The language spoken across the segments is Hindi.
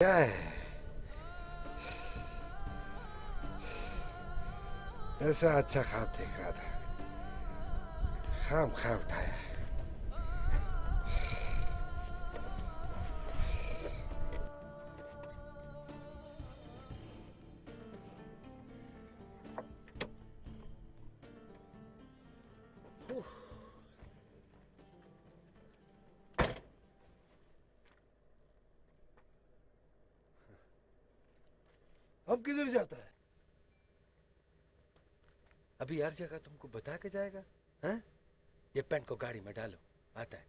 क्या है? ऐसा अच्छा ख्वाब देख रहा था, खाम खा उठाया। अब किधर जाता है? अभी हर जगह तुमको बता के जाएगा। हैं? ये पेंट को गाड़ी में डालो, आता है।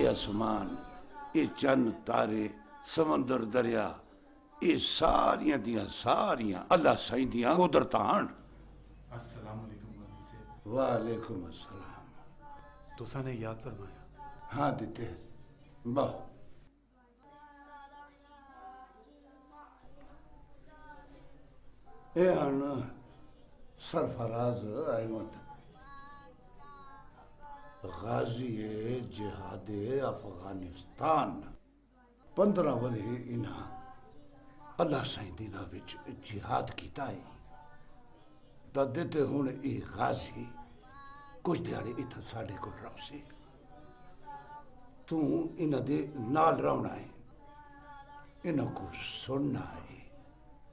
आसमान, ये चन्न तारे, समंदर दरिया, ये सारियां दियां सारियां अल्लाह साईं दियां कुदरतां। अस्सलाम वालेकुम मौलवी साहब। वालेकुम अस्सलाम। तुसा ने याद फरमाया? हाँ दिते वाह। ए हन सरफराज अहमद गाजी जिहाद अफगानिस्तान 15 वरे इन्हां अल्लाह साईं दी राह विच जिहाद कीता है। दिते हुण ये गाजी कुछ दिहाड़े इत्थे साडे कोल रौसी। तू इन्हां दे नाल रौना है, इन्हां को सुनना है,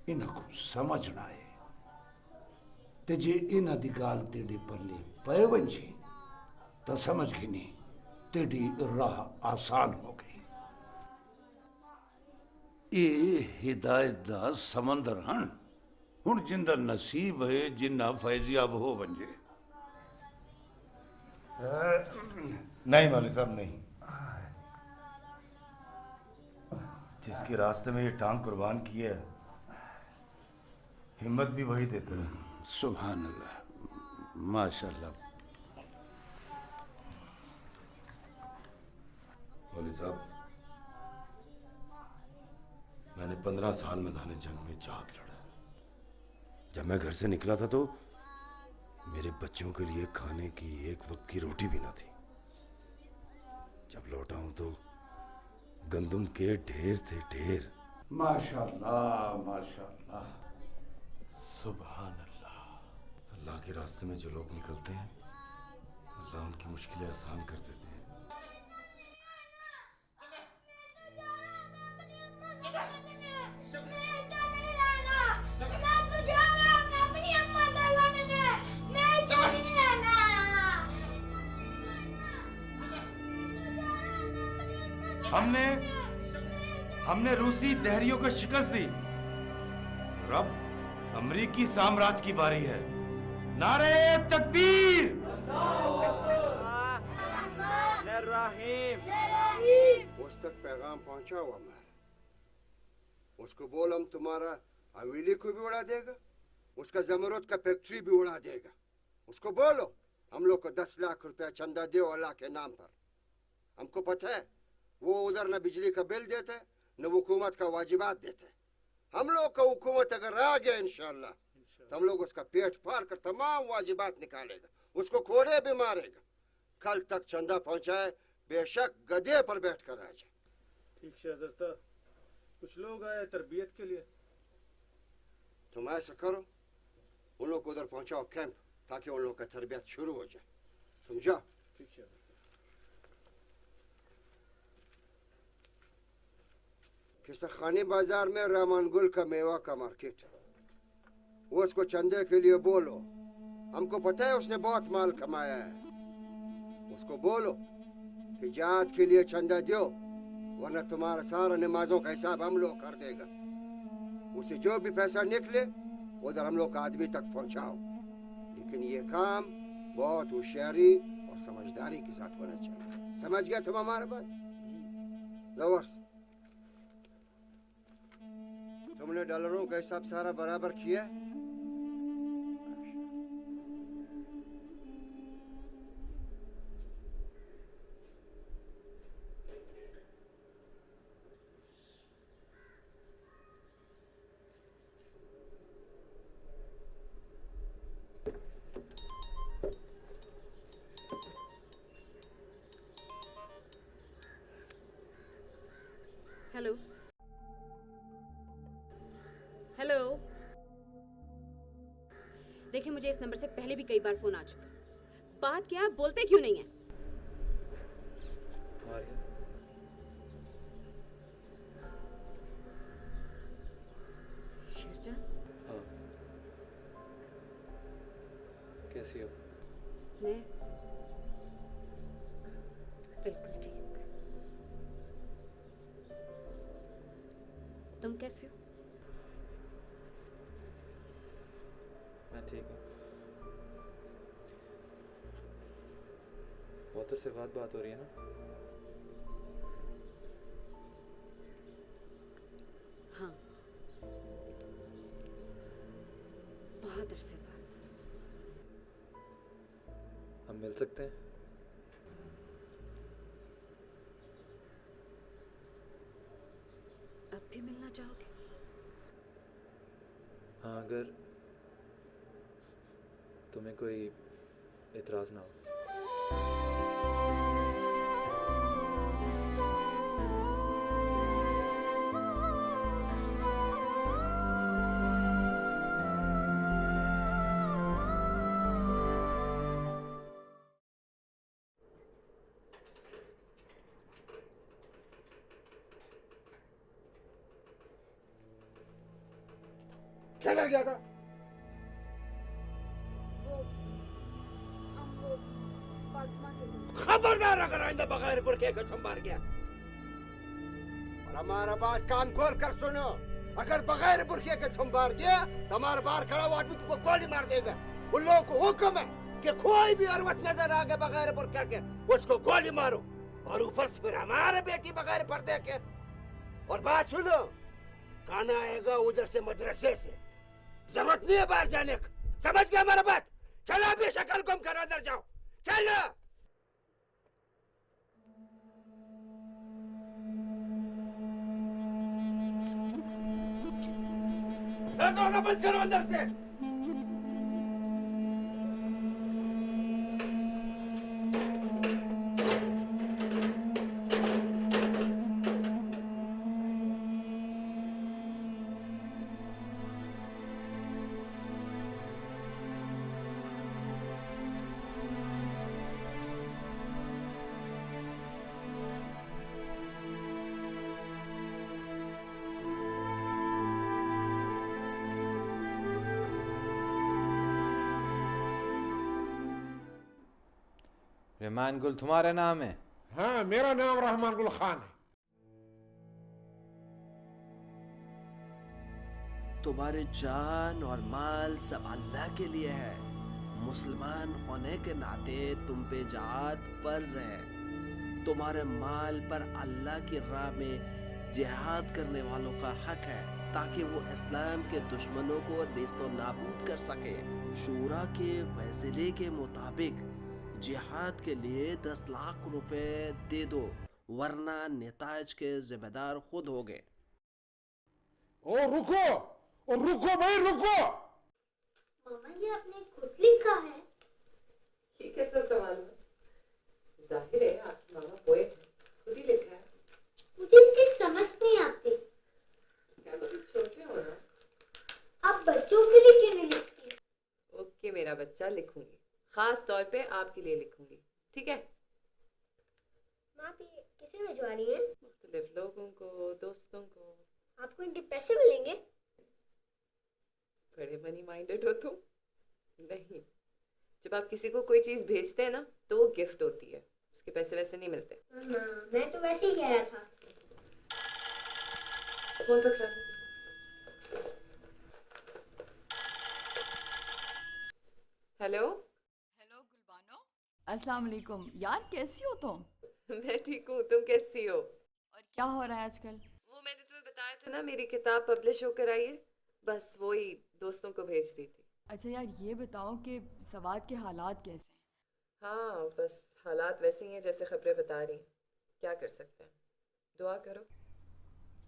इन्हां को समझना है। ते जे इन्हां दी गाल तेरे पल्ले पै वंजी तो समझ की नहीं, तेरी राह आसान हो गई। ये हिदायत दा समंदर हन, हुण जिंदा नसीब है जिन्ना फैजियाब हो बंजे। नहीं मौलवी साहब नहीं, जिसके रास्ते में ये टांग कुर्बान की है हिम्मत भी वही देते हैं। सुभान अल्लाह, माशाअल्लाह। मौलवी साहब, मैंने 15 साल मैदान जंग में जहाद लड़ा। जब मैं घर से निकला था तो मेरे बच्चों के लिए खाने की एक वक्त की रोटी भी ना थी। जब लौटा हूं तो गंदम के ढेर से ढेर। माशाअल्लाह माशाअल्लाह। सुभान अल्लाह। अल्लाह के रास्ते में जो लोग निकलते हैं अल्लाह उनकी मुश्किलें आसान कर देते हैं। हमने रूसी तहरियों को शिकस्त दी। रब अमरीकी साम्राज्य की बारी है। नारे तकबीर। उस तक पैगाम पहुंचा हुआ हमारा। उसको बोल हम तुम्हारा हवेली को भी उड़ा देगा, उसका जमरूद का फैक्ट्री भी उड़ा देगा। उसको बोलो हम लोग को 10 लाख रुपया चंदा दो अल्लाह के नाम पर। हमको पता है वो उधर न बिजली का बिल देते न हुकूमत का वाजिबात देते। हम लोग का हुकूमत अगर आ गया इंशाअल्लाह तो तुम लोग उसका पेट फाड़ कर तमाम वाजिबात निकालेगा, उसको कोड़े भी मारेगा। कल तक चंदा पहुंचाए, बेशक गधे पर बैठ कर आ जाए। ठीक शहज़ादा, कुछ लोग आए तरबियत के लिए। तुम ऐसा करो, उन लोग को उधर पहुंचाओ कैंप, ताकि उन लोगों का तरबियत शुरू हो जाए। तुम जाओ। ठीक शहज़ादा। किसा खानी बाजार में रहमान गुल का मेवा का मार्केट है, वो उसको चंदे के लिए बोलो। हमको पता है उसने बहुत माल कमाया है। उसको बोलो कि जात के लिए चंदा दो, वरना तुम्हारा सारा नमाजों का हिसाब हम लोग कर देगा। उसे जो भी पैसा निकले उधर हम लोग का आदमी तक पहुंचाओ, लेकिन ये काम बहुत होशियारी और समझदारी के साथ होना चाहिए। समझ गए तुम हमारे बात? जबरदस्त। तुमने डॉलरों का हिसाब सारा बराबर किया? हेलो हेलो, देखिए मुझे इस नंबर से पहले भी कई बार फोन आ चुका। बात क्या, आप बोलते क्यों नहीं है? मारिया, शेरजान, हाँ, कैसी हो? मैं बिल्कुल ठीक। तुम कैसे हो? मैं ठीक हूँ। बहुत से बात हो रही है ना? हाँ, बहुत अरसे बाद। हम मिल सकते हैं? अब भी मिलना चाहोगे? हाँ, अगर तुम्हें कोई इतराज ना हो। क्या कर गया था? खबरदार, अगर आइंदा बगैर बुरके के तुम मार गया। और हमारा बात कान खोल कर सुनो, अगर बगैर बुरके के तुम मार गया तो हमारा बाहर खड़ा हुआ आदमी तुमको गोली मार देगा। उन लोगों को हुक्म है कि कोई भी औरत नजर आ गए बगैर बुरके के उसको गोली मारो, और ऊपर से फिर हमारे बेटी बगैर पर्दे के। और बात सुनो, खाना आएगा उधर से मदरसे से, जरूरत नहीं है बाहर जाने का। समझ गया हमारा बात? चलो अभी शक्ल गुम करो, अंदर जाओ, चलो। दरवाजा बंद करो अंदर से। रहमान गुल तुम्हारा नाम है? हाँ, मेरा नाम रहमान गुल खान है। तुम्हारे जान और माल सब अल्लाह के लिए है। मुसलमान होने के नाते तुम पे जिहाद फर्ज है। तुम्हारे माल पर अल्लाह की राह में जिहाद करने वालों का हक है, ताकि वो इस्लाम के दुश्मनों को नेस्तो नाबूद कर सके। शूरा के फैसले के मुताबिक जिहाद के लिए 10 लाख रुपए दे दो, वरना नेताज के जिम्मेदार खुद होगे। ओ रुको भाई रुको। मामा ये आपने खुद लिखा है? ये कैसा सवाल है? जाहिर है आपकी मामा पोएट है, खुद ही लिखा है। मुझे इसकी समझ नहीं आती। क्या बहुत छोटे हो ना? आप बच्चों के लिए क्यों नहीं लिखती? ओके मेरा बच्चा, लिखूंगी, खास तौर पे आपके लिए लिखूंगी, ठीक है? माँ किसे भिजवा रही हैं? मुख्तलिफ लोगों को, दोस्तों को। आपको इनके पैसे मिलेंगे? बड़े मनी माइंडेड हो तुम। नहीं, जब आप किसी को कोई चीज भेजते हैं ना तो वो गिफ्ट होती है, उसके पैसे वैसे नहीं मिलते। मैं तो वैसे ही कह रहा था। फोन पकड़ा। हेलो हेलो गुलबानो, अस्सलाम वालेकुम। यार कैसी हो तुम? मैं ठीक हूँ, तुम कैसी हो? और क्या हो रहा है आजकल? वो मैंने तुम्हें बताया था ना, मेरी किताब पब्लिश होकर आई है, बस वही दोस्तों को भेज रही थी। अच्छा यार ये बताओ कि सवाद के हालात कैसे हैं? हाँ बस हालात वैसे ही हैं जैसे खबरें बता रही, क्या कर सकते हैं, दुआ करो।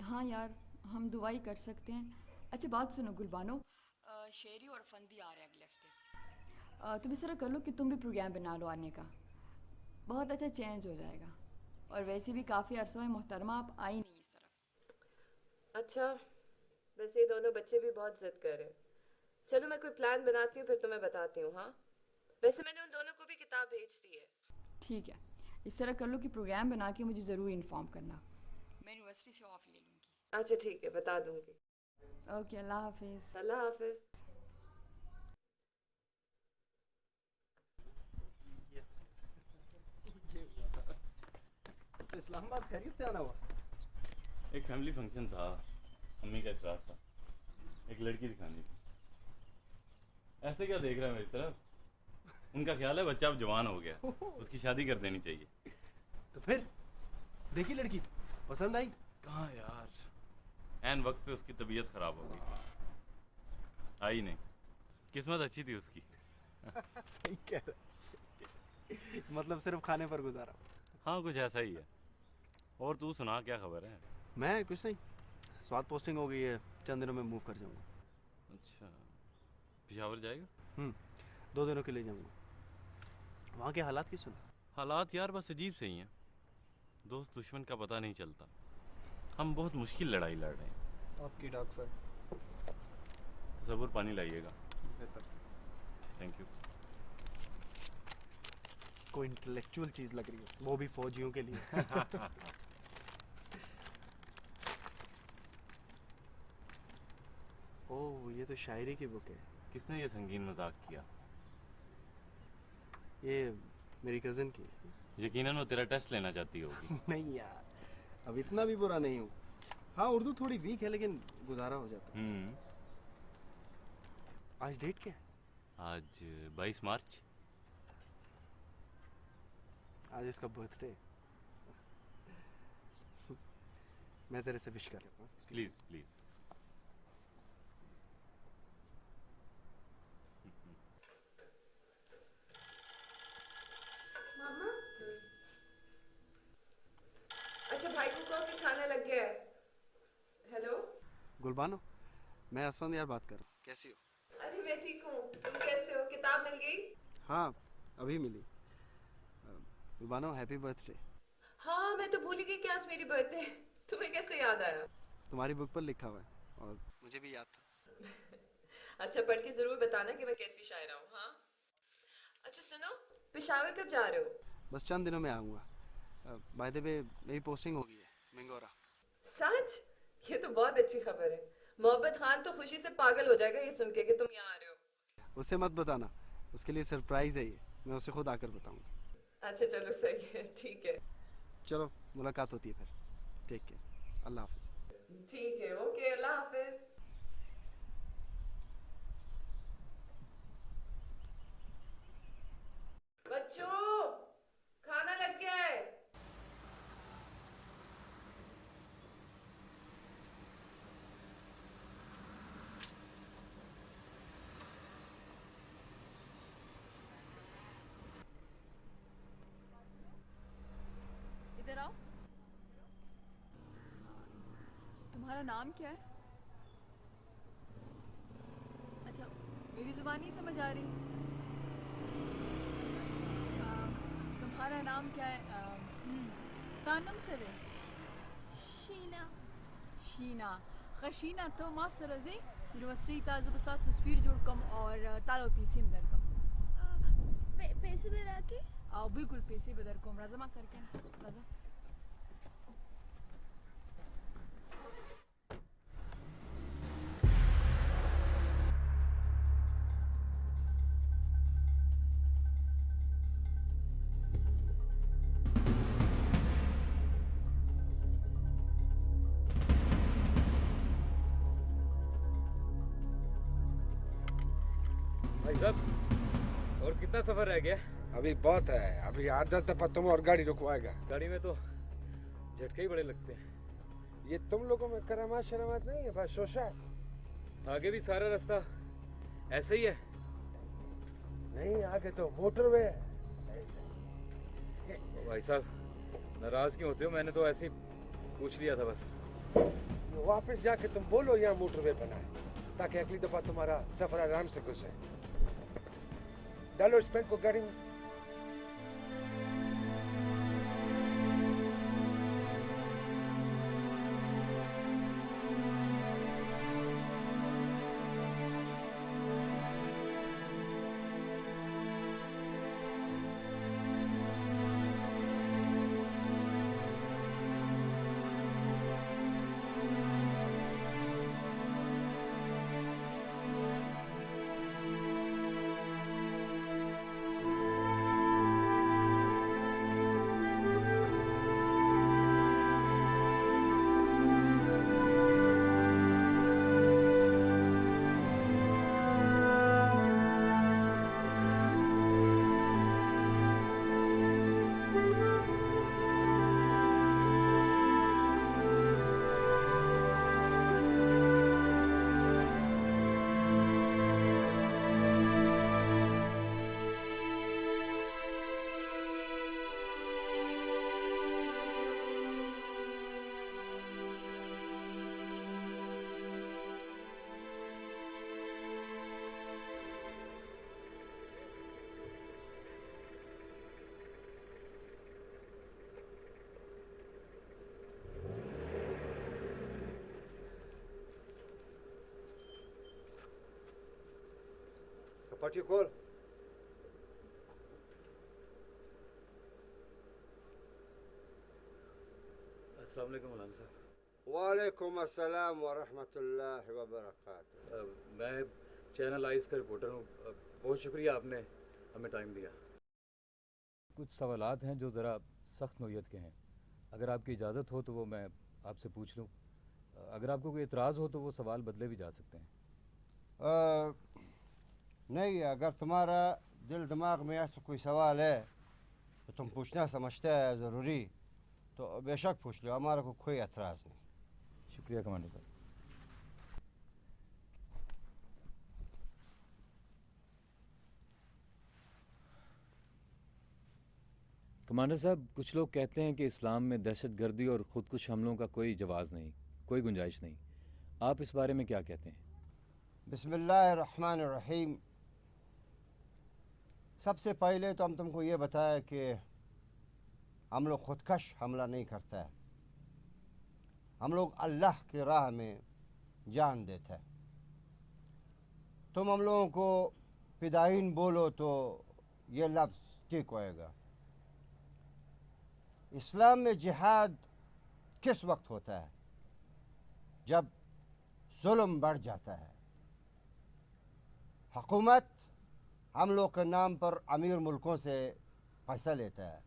हाँ यार हम दुआ ही कर सकते हैं। अच्छा बात सुनो गुलबानो, शेरी और फंदी आ रहे हैं अगले हफ्ते। तुम इस तरह कर लो कि तुम भी प्रोग्राम बना लो आने का, बहुत अच्छा चेंज हो जाएगा। और वैसे भी काफ़ी अरसा है मोहतरमा आप आई नहीं इस तरफ। अच्छा वैसे ये दोनों बच्चे भी बहुत जिद कर रहे हैं। चलो मैं कोई प्लान बनाती हूँ फिर तुम्हें बताती हूँ। हाँ वैसे मैंने उन दोनों को भी किताब भेज दी है। ठीक है, इस तरह कर लो कि प्रोग्राम बना के मुझे ज़रूर इन्फॉर्म करना, मैं यूनिवर्सिटी से ऑफ ले लूँगी। अच्छा ठीक है, बता दूँगी। ओके अल्लाह हाफिज़। अल्लाह हाफिज़। इस्लामाबाद खैरियत से आना हुआ? एक फैमिली फंक्शन था, अम्मी का इशराक था, एक लड़की दिखानी थी। ऐसे क्या देख रहा है मेरी तरफ? उनका ख्याल है बच्चा अब जवान हो गया, उसकी शादी कर देनी चाहिए। तो फिर देखी लड़की पसंद आई? कहाँ यार, ऐन वक्त पे उसकी तबीयत खराब हो गई, आई नहीं। किस्मत अच्छी थी उसकी। सही कह रहा, मतलब सिर्फ खाने पर गुजारा। हाँ कुछ ऐसा ही है। और तू सुना, क्या खबर है? मैं कुछ नहीं, स्वाद पोस्टिंग हो गई है, चंद दिनों में मूव कर जाऊंगा। अच्छा पिशावर जाएगा? 2 दिनों के लिए जाऊंगा। वहाँ के हालात की सुना? हालात यार बस अजीब से ही हैं, दोस्त दुश्मन का पता नहीं चलता। हम बहुत मुश्किल लड़ाई लड़ रहे हैं। आपकी डॉक्टर सर। ज़रूर पानी लाइएगा। बेहतर से। Thank you. कोई इंटेलेक्चुअल चीज लग रही है, वो भी फौजियों के लिए। ओह ये तो शायरी की बुक है। किसने ये संगीन मजाक किया? ये मेरी कज़न की। यकीनन वो तेरा टेस्ट लेना चाहती होगी। नहीं यार, अब इतना भी बुरा नहीं हूँ। हाँ उर्दू थोड़ी वीक है लेकिन गुजारा हो जाता है। आज डेट क्या है? आज 22 मार्च। आज इसका बर्थडे। मैं जरा से विश कर लेता हूँ। Please please. मामा अच्छा भाई को कहो कि खाना लग गया है। हेलो गुलबानो, मैं असफंद यार बात कर रहा हूँ। कैसी हो? अरे मैं ठीक हूँ, तुम कैसे हो? किताब मिल गई? हाँ अभी मिली। Gulbano happy birthday. हाँ मैं तो भूल ही गई कि आज मेरी बर्थडे। तुम्हें कैसे याद आया? तुम्हारी बुक पर लिखा हुआ है और मुझे भी याद था। अच्छा पढ़ के जरूर बताना कि मैं कैसी शायरा हूँ। हाँ अच्छा सुनो, पेशावर कब जा रहे हो? बस चंद दिनों में आऊँगा। बाय द वे मेरी पोस्टिंग हो गई है मिंगोरा। सच? ये तो बहुत अच्छी खबर है। मोहब्बत खान तो खुशी से पागल हो जाएगा ये सुन के कि तुम यहाँ आ रहे हो। उसे मत बताना, उसके लिए सरप्राइज है ये, मैं उसे खुद आकर बताऊंगा। अच्छा चलो सही है, ठीक है। चलो मुलाकात होती है फिर। टेक केयर, अल्लाह हाफिज। ठीक है, ओके, अल्लाह हाफिज। बच्चों खाना लग गया है। इधर आओ। तुम्हारा नाम क्या है? अच्छा मेरी जुबान नहीं समझ आ रही। तुम्हारा नाम क्या है? स्तानम से वे शीना। शीना खशीना तो मास्टर अजे यूनिवर्सिटी का ज़बस्ता तस्वीर जोड़ कम और तालो पीसी में दर कम पैसे बरा के आओ बिल्कुल पैसे बदर कम राजा मा सर के राजा भाई साहब और कितना सफर रह गया? अभी बहुत है, अभी आधा तक तुम और गाड़ी रुकवाएगा। गाड़ी में तो झटके ही बड़े लगते हैं। ये तुम लोगों में करामात शरामात नहीं है, बस शोशा। आगे भी सारा रास्ता ऐसे ही है? नहीं, आगे तो मोटरवे है। भाई साहब नाराज क्यों होते हो? मैंने तो ऐसे ही पूछ लिया था बस। वापस जाके तुम बोलो यहाँ मोटरवे बना है, ताकि अगली दफा तुम्हारा सफर आराम से गुजरे। डालो इस पेन को गाड़ी में। पट्टी खोल। अस्सलाम वालेकुम मौलाना साहब। वालेकुम अस्सलाम व रहमतुल्लाहि व बरकातुहू। मैं चैनल आइस का रिपोर्टर हूँ। बहुत शुक्रिया आपने हमें टाइम दिया। कुछ सवालात हैं जो ज़रा सख्त नोयत के हैं। अगर आपकी इजाज़त हो तो वो मैं आपसे पूछ लूँ। अगर आपको कोई एतराज़ हो तो वो सवाल बदले भी जा सकते हैं। नहीं, अगर तुम्हारा दिल दिमाग में ऐसा कोई सवाल है तो तुम पूछना समझते है ज़रूरी, तो बेशक पूछ लो, हमारा को कोई एतराज़ नहीं। शुक्रिया कमांडर साहब। कमांडर साहब, कुछ लोग कहते हैं कि इस्लाम में दहशतगर्दी और ख़ुदकुश हमलों का कोई जवाज़ नहीं, कोई गुंजाइश नहीं। आप इस बारे में क्या कहते हैं? बिस्मिल्लाहिर्रहमानिर्रहीम। सबसे पहले तो हम तुमको ये बताया कि हम लोग खुदकश हमला नहीं करता है, हम लोग अल्लाह की राह में जान देते हैं। तुम हम लोगों को फिदायीन बोलो तो ये लफ्ज़ ठीक होएगा। इस्लाम में जिहाद किस वक्त होता है? जब जुल्म बढ़ जाता है। हुकूमत हम लोग के नाम पर अमीर मुल्कों से पैसा लेता है,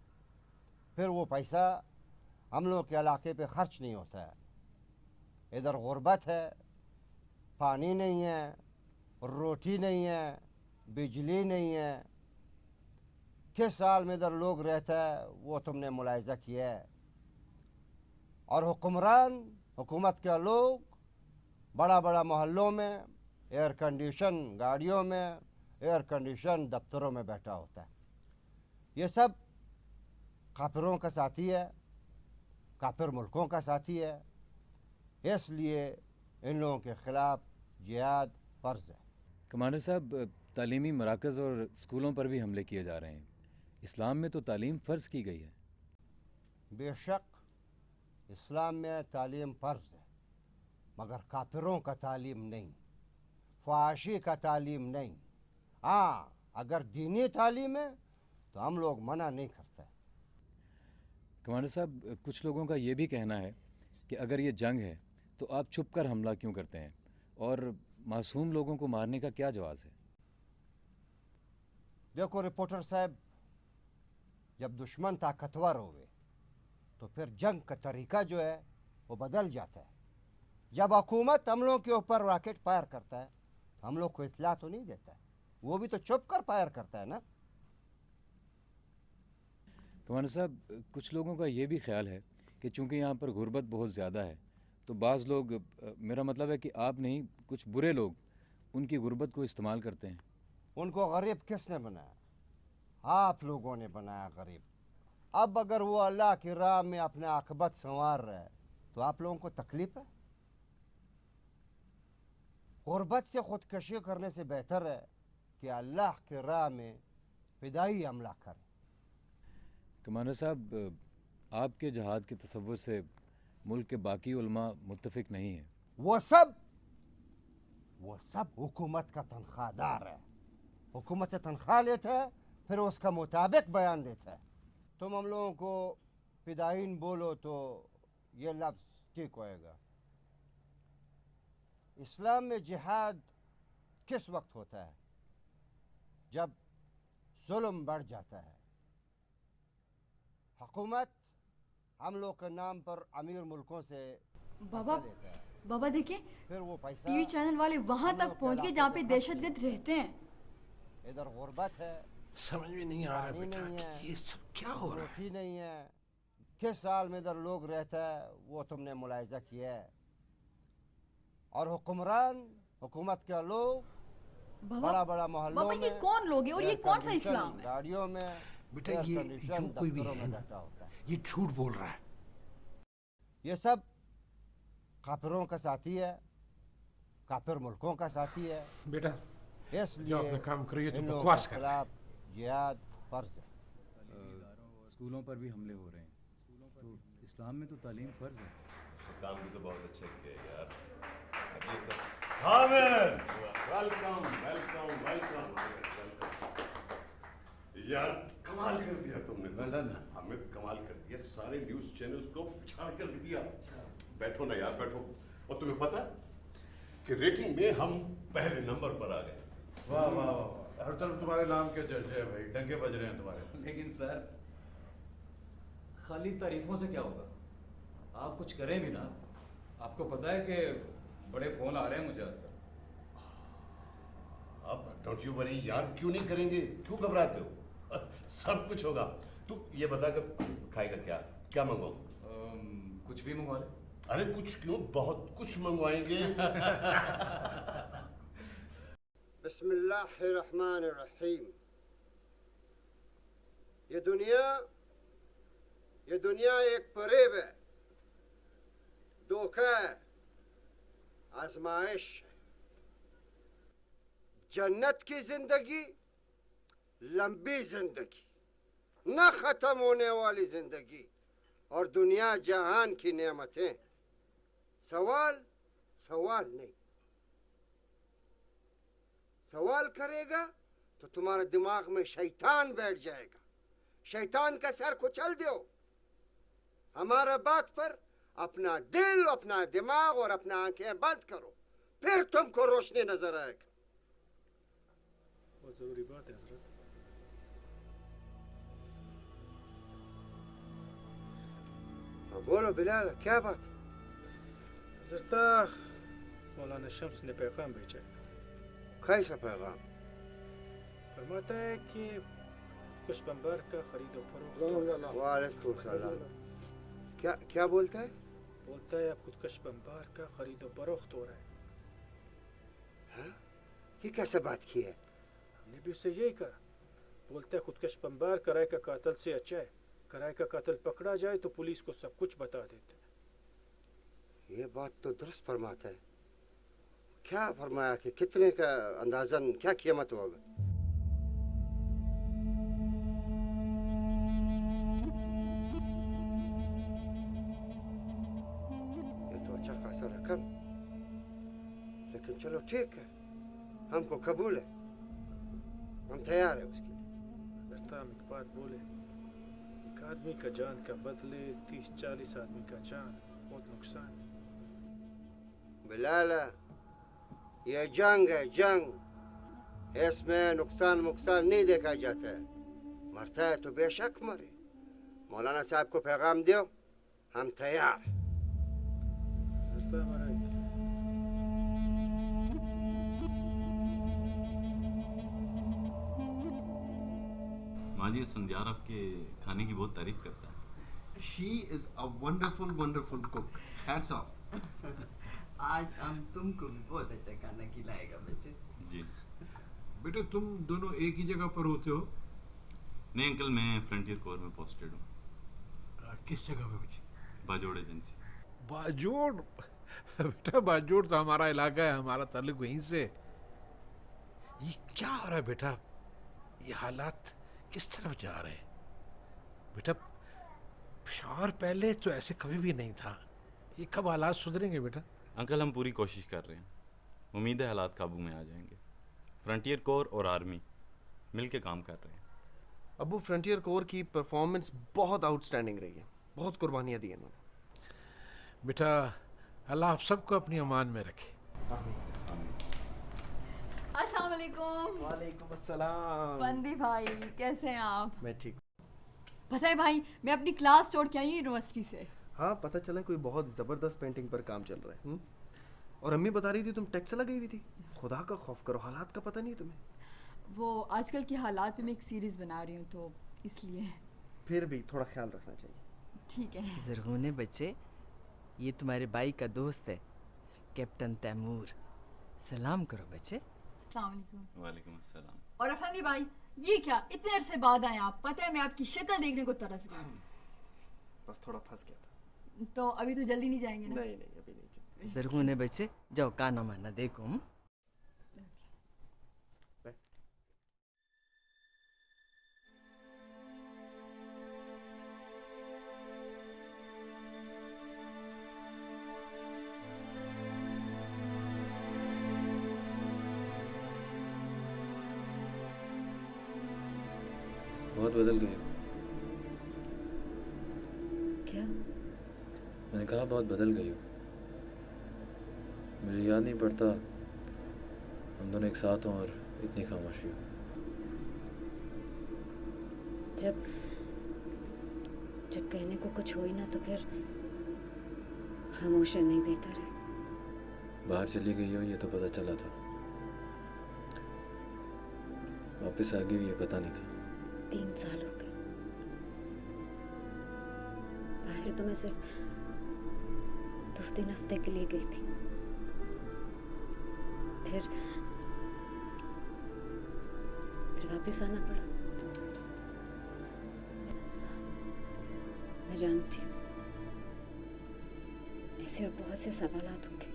फिर वो पैसा हम लोग के इलाके पे ख़र्च नहीं होता है। इधर गुर्बत है, पानी नहीं है, रोटी नहीं है, बिजली नहीं है। किस साल में इधर लोग रहता है वो तुमने मुलाहिज़ा किया है। और हुक्मरान, हुकूमत के लोग बड़ा बड़ा मोहल्लों में एयर कंडीशन गाड़ियों में, एयर कंडीशन दफ्तरों में बैठा होता है। ये सब काफिरों का साथी है, काफिर मुल्कों का साथी है। इसलिए इन लोगों के ख़िलाफ़ जिहाद फ़र्ज़ है। कमांडर साहब, तालीमी मराकज़ और स्कूलों पर भी हमले किए जा रहे हैं। इस्लाम में तो तालीम फ़र्ज़ की गई है। बेशक इस्लाम में तालीम फ़र्ज़ है, मगर काफिरों का तालीम नहीं, फ़ाशी का तालीम नहीं। हाँ, अगर दीनी तालीम है तो हम लोग मना नहीं करते। कमांडर साहब, कुछ लोगों का ये भी कहना है कि अगर ये जंग है तो आप छुप कर हमला क्यों करते हैं, और मासूम लोगों को मारने का क्या जवाज़ है? देखो रिपोर्टर साहब, जब दुश्मन ताकतवर होवे तो फिर जंग का तरीका जो है वो बदल जाता है। जब हुकूमत हम लोग के ऊपर रॉकेट फायर करता है तो हम लोग को इत्तला तो नहीं देता है, वो भी तो छुप कर फायर करता है ना। कमांडर साहब, कुछ लोगों का ये भी ख्याल है कि चूंकि यहाँ पर गुर्बत बहुत ज़्यादा है तो बाज़ लोग, मेरा मतलब है कि आप नहीं, कुछ बुरे लोग उनकी गुर्बत को इस्तेमाल करते हैं। उनको गरीब किसने बनाया? आप लोगों ने बनाया गरीब। अब अगर वो अल्लाह की राह में अपने आखिबत संवार रहे है तो आप लोगों को तकलीफ है? गुर्बत से खुदकशी करने से बेहतर है कि अल्लाह की राह में फिदाई हमला करें। कमांडर साहब, आपके जहाद के तसव्वुर से मुल्क के बाकी उलमा मुत्तफिक नहीं हैं। वो सब हुकूमत का तनख्वाहदार है। हुकूमत से तनख्वाह लेता है, फिर उसका मुताबिक बयान देता है। तुम हम लोगों को फिदाइन बोलो तो ये लफ्ज़ ठीक होएगा। इस्लाम में जिहाद किस वक्त होता है? जब जुल्म बढ़ जाता है। हुकूमत हम लोग के नाम पर अमीर मुल्कों से लेता है। बाबा देखिए, फिर वो पैसा टीवी चैनल वाले वहां तक पहुंच गए जहाँ पे दहशतगर्द रहते हैं। इधर गुर्बत है, समझ में नहीं आ रहा पानी बेटा नहीं है, कि ये सब क्या हो रहा है। रोटी नहीं है। किस साल में इधर लोग रहता है वो तुमने मुलाहिजा किया है। और हुक्मरान, हुकूमत के लोग बड़ा बड़ा मोहल्लों बाबा, में, ये कौन लोग हैं और ये कौन सा इस्लाम है? गाड़ियों में, बेटा एयर ये कंडीशन जो कोई भी दफ्तरों है में ना, बैठा होता है। ये झूठ बोल रहा है। ये सब काफिरों का साथी है, काफिर मुल्कों का साथी है। बेटा इसलिए जो अपना काम करिए, तो इन लोगों बकवास के कर रहा है। खिलाफ जिहाद फर्ज है। स्कूलों पर भी हमले हो रहे हैं, तो इस्लाम में तो तालीम फ़र्ज़ है। काम भी तो बहुत अच्छे किए यार। Hamid, welcome welcome welcome. यार कमाल कर दिया तुमने। हामिद कमाल कर दिया, सारे न्यूज़ चैनल्स को पिछाड़ कर दिया। बैठो ना यार, बैठो। और तुम्हें पता कि रेटिंग में हम पहले नंबर पर आ गए। वाह वाह वाह, हर तरफ तुम्हारे नाम के चर्चे हैं भाई, डंके बज रहे हैं तुम्हारे। लेकिन सर, खाली तारीफों से क्या होगा? आप कुछ करें भी ना। आपको पता है कि बड़े फ़ोन आ रहे हैं मुझे आजकल। अब डोंट यू वरी यार, क्यों नहीं करेंगे, क्यों घबराते हो? सब कुछ होगा। तू ये बता कर खाएगा क्या, क्या मंगवाऊं? कुछ भी मंगवा ले। अरे कुछ क्यों, बहुत कुछ मंगवाएंगे। बिस्मिल्लाहिर्रहमानिर्रहीम। ये दुनिया एक फरेब है, धोखा है, आजमाइश है। जन्नत की जिंदगी लंबी जिंदगी, न खत्म होने वाली जिंदगी, और दुनिया जहान की नेमतें। सवाल नहीं। सवाल करेगा तो तुम्हारे दिमाग में शैतान बैठ जाएगा। शैतान का सर कुचल दो। हमारा बात पर अपना दिल, अपना दिमाग और अपना आंखें बंद करो, फिर तुमको रोशनी नजर आएगा। बहुत जरूरी बात है हजरत। बोलो बिलाल, क्या बात? हजरत, मौलाना शम्स ने पैगाम भेजा है। कैसा पैगाम? फरमाता है कि कुछ बम्बार का खरीदो फरोख्त। वालेकुम सलाम। क्या बोलता है? बोलता है अब खुदकश बम्बार का खरीदो फरोख्त हो रहा है। हाँ? ये कैसे बात की है? हमने भी उससे यही कहा। बोलता है खुदकश बम्बार किराए का कातिल से अच्छा है। किराए का कातिल पकड़ा जाए तो पुलिस को सब कुछ बता देता है। ये बात तो दुरुस्त फरमाता है। क्या फरमाया कि कितने का अंदाजन क्या कीमत होगा? ये तो अच्छा खासा रकम, लेकिन चलो ठीक है, हमको कबूल है, हम तैयार है उसके लिए। जरताम एक बात बोले, एक आदमी का जान का बदले 30-40 आदमी का जान, बहुत नुकसान। बिलाला, ये जंग है, जंग, इसमें नुकसान नहीं देखा जाता है। मरता है तो बेशक मरे। मौलाना साहब को पैगाम दो, हम तैयार हैं। जरताम माँ जी, सुंदयार आपके खाने की बहुत तारीफ करता है। She is a wonderful, wonderful cook. Hats off. आज हम तुमको भी बहुत अच्छा खाना खिलाएगा बच्चे। जी बेटा, तुम दोनों एक ही जगह पर होते हो? नहीं अंकल, मैं फ्रंटियर कोर में पोस्टेड हूँ। किस जगह पे बच्चे? बाजोड़ एजेंसी। बाजोड़? बेटा बाजोड़ तो हमारा इलाका है, हमारा ताल्लुक वहीं से। ये क्या हो रहा है बेटा? ये हालात किस तरफ जा रहे हैं बेटा? शौहर पहले तो ऐसे कभी भी नहीं था, ये कब हालात सुधरेंगे बेटा? अंकल, हम पूरी कोशिश कर रहे हैं, उम्मीद है हालात काबू में आ जाएंगे। फ्रंटियर कोर और आर्मी मिलके काम कर रहे हैं। अबू, फ्रंटियर कोर की परफॉर्मेंस बहुत आउटस्टैंडिंग रही है, बहुत कुर्बानियाँ दी इन्होंने। बेटा अल्लाह आप सबको अपनी अमान में रखे। अस्सलाम वालेकुम। वालेकुम अस्सलाम। फंदी भाई, कैसे हैं आप? मैं ठीक। पता है भाई, मैं अपनी क्लास छोड़ के आई हूँ यूनिवर्सिटी से। हाँ, पता चला कोई बहुत ज़बरदस्त पेंटिंग पर काम चल रहा है। और अम्मी बता रही थी तुम टेक्स लगी हुई थी। खुदा का खौफ करो, हालात का पता नहीं तुम्हें। वो आजकल के हालात पे मैं एक सीरीज़ बना रही हूँ, तो इसलिए। फिर भी थोड़ा ख्याल रखना चाहिए। ठीक है। ज़रगुने बच्चे, ये तुम्हारे भाई का दोस्त है, कैप्टन तैमूर। सलाम करो बच्चे। अस्सलाम वालेकुम। वालेकुम अस्सलाम। और अफंदी भाई, ये क्या इतने अरसे बाद आए आप? पता है मैं आपकी शक्ल देखने को तरस गई। बस थोड़ा फंस गया था। तो अभी तो जल्दी नहीं जाएंगे ना? नहीं अभी नहीं। ज़रगुने बच्चे, जाओ काना माना देखो। बहुत बदल गई हो। क्या? मैंने कहा बहुत बदल गई हो। मुझे याद नहीं पड़ता हम दोनों एक साथ हों और इतनी खामोशी हो। जब कहने को कुछ हो ही ना तो फिर खामोश रहना ही बेहतर है। बाहर चली गई हो ये तो पता चला था, वापस आ गई हो ये पता नहीं था। 3 साल हो गए। पहले तो मैं सिर्फ 2-3 हफ्ते के लिए गई थी, फिर वापस आना पड़ा। मैं जानती हूँ ऐसे और बहुत से सवालात होंगे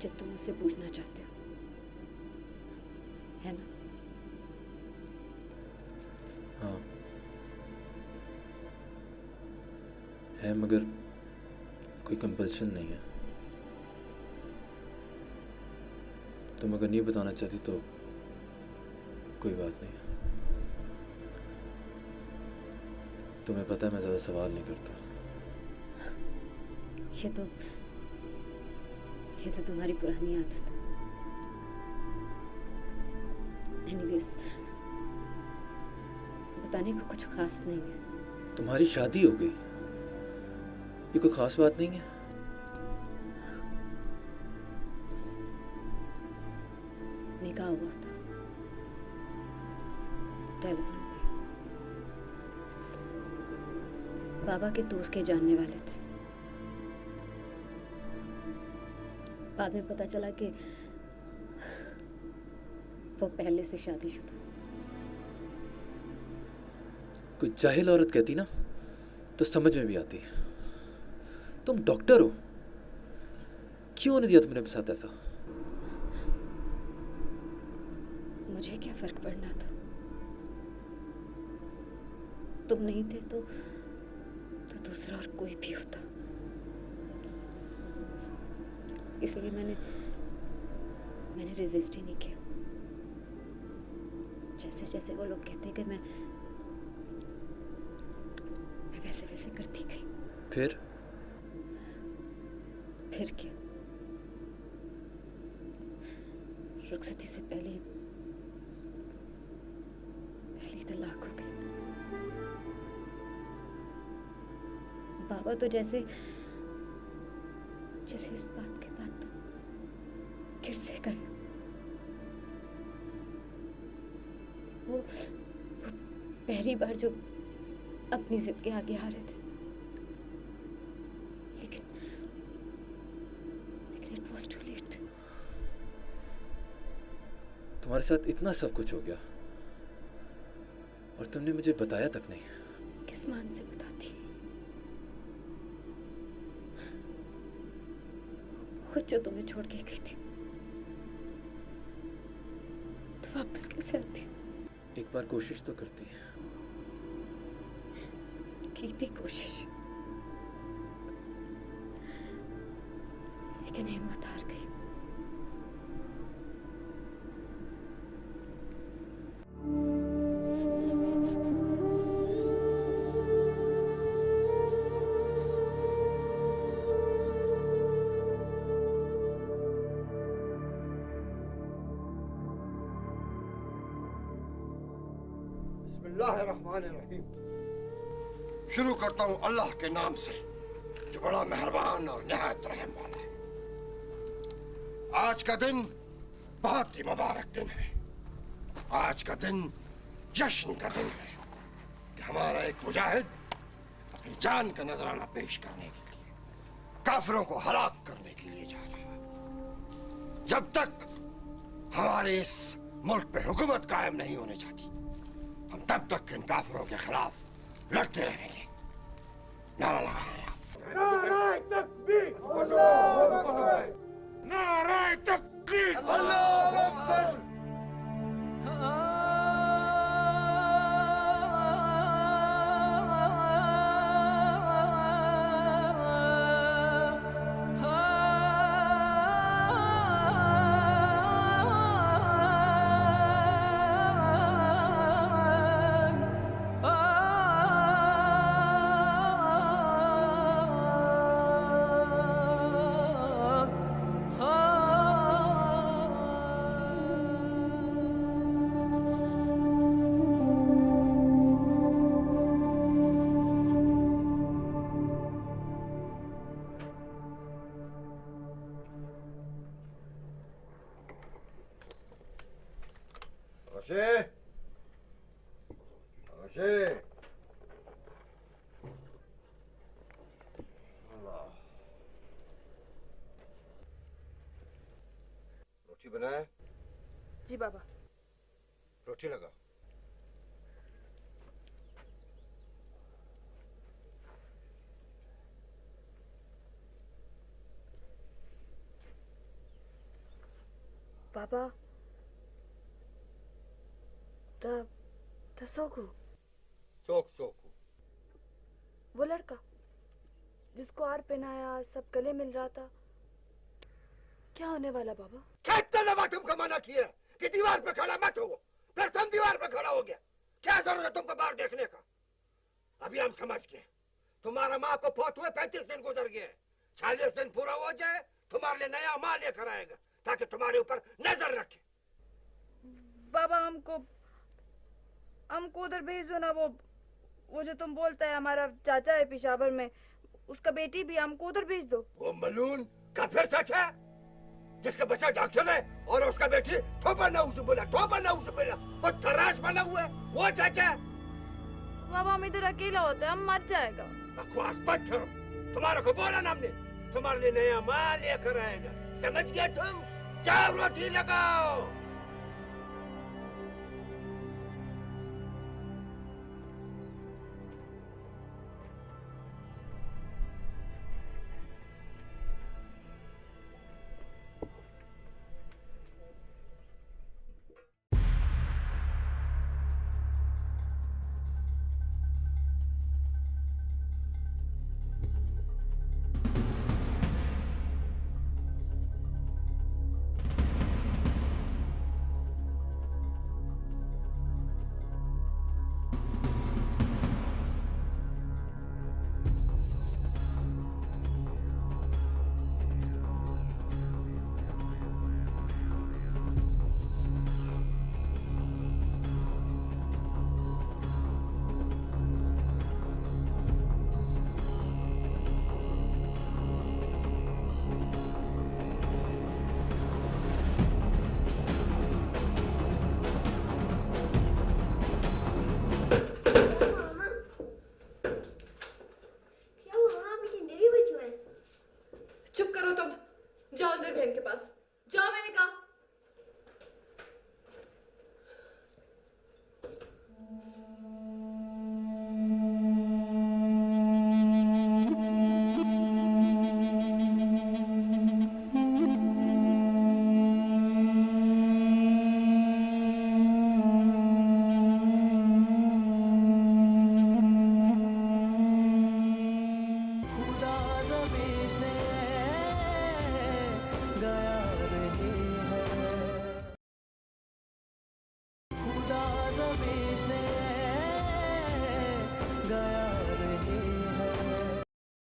जो तुम मुझसे पूछना चाहते हो, है ना? हाँ है, मगर कोई कंपल्शन नहीं है। तुम अगर नहीं बताना चाहती तो कोई बात नहीं। तुम्हें पता है मैं ज़्यादा सवाल नहीं करता। ये तो तुम्हारी पुरानी आदत है। एनीवेज, बताने को कुछ खास नहीं है। तुम्हारी शादी हो गई, ये कोई खास बात नहीं है। निकाह हुआ था टेलीफोन पे। बाबा के दोस्त के जानने वाले थे। बाद में पता चला कि वो पहले से शादीशुदा। कोई जाहिल औरत कहती ना तो समझ में भी आती। तुम डॉक्टर हो, क्यों नहीं दिया तुमने मेरे साथ ऐसा? मुझे क्या फर्क पड़ना था? तुम नहीं थे तो दूसरा और कोई भी होता। इसलिए मैंने रेजिस्ट ही नहीं किया। जैसे जैसे वो लोग कहते कि मैं वैसे वैसे करती गई। फिर क्या? रुखसती से पहले तलाक हो गई। बाबा तो जैसे इस बात के बाद तो गिर से गए। वो पहली बार जो अपनी जिद के आगे हारे थे, लेकिन इट वॉज टू लेट। तुम्हारे साथ इतना सब कुछ हो गया और तुमने मुझे बताया तक नहीं। किस मान से बताती? खुद जो तुम्हें छोड़ के गई थी तो वापस कैसे आती? एक बार कोशिश तो करती। की थी कोशिश, लेकिन हिम्मत हार गई। बिस्मिल्लाहिर्रहमानिर्रहीम। शुरू करता हूँ अल्लाह के नाम से जो बड़ा मेहरबान और निहायत रहम वाला है। आज का दिन बहुत ही मुबारक दिन है। आज का दिन जश्न का दिन है कि हमारा एक मुजाहिद अपनी जान का नजराना पेश करने के लिए काफिरों को हलाक करने के लिए जा रहा है। जब तक हमारे इस मुल्क पे हुकूमत कायम नहीं होने जाती, हम तब तक इन काफिरों के खिलाफ लड़ते रहेंगे। नारा लगाएं आप। नारे तकबीर, नारे तकबीर, अल्लाहू अकबर। रोटी बनाए? जी बाबा। रोटी लगा। बाबा, सोकू सोकू वो लड़का जिसको हार पहनाया, सब गले मिल रहा था, क्या होने वाला बाबा? कितने दफा तुमको मना किया कि दीवार पे खड़ा मत हो, फिर तुम दीवार पे खड़ा हो गया। क्या जरूरत है तुमको बाहर देखने का? अभी हम समझ गए। तुम्हारा माँ को फौत हुए 35 दिन गुजर गए। 40 दिन पूरा हो जाए, तुम्हारे लिए नया माँ लेकर आएगा ताकि तुम्हारे ऊपर नजर रखे। बाबा हमको उधर भेज दो ना। वो जो तुम बोलता है हमारा चाचा है पेशावर में, उसका बेटी भी, हमको उधर भेज दो। वो मलून का फिर चाचा जिसका बच्चा डॉक्टर है और उसका बेटी थोपा नाउजुबिल्लाह पत्थराश बना हुआ है, वो चाचा। बाबा हम इधर अकेला होता है, हम मर जाएगा। बकवास मत करो। तुम्हारे को बोला ना हमने, तुम्हारे लिए नया माल लेकर आएगा। समझ गया तुम? जाओ रोटी लगाओ। है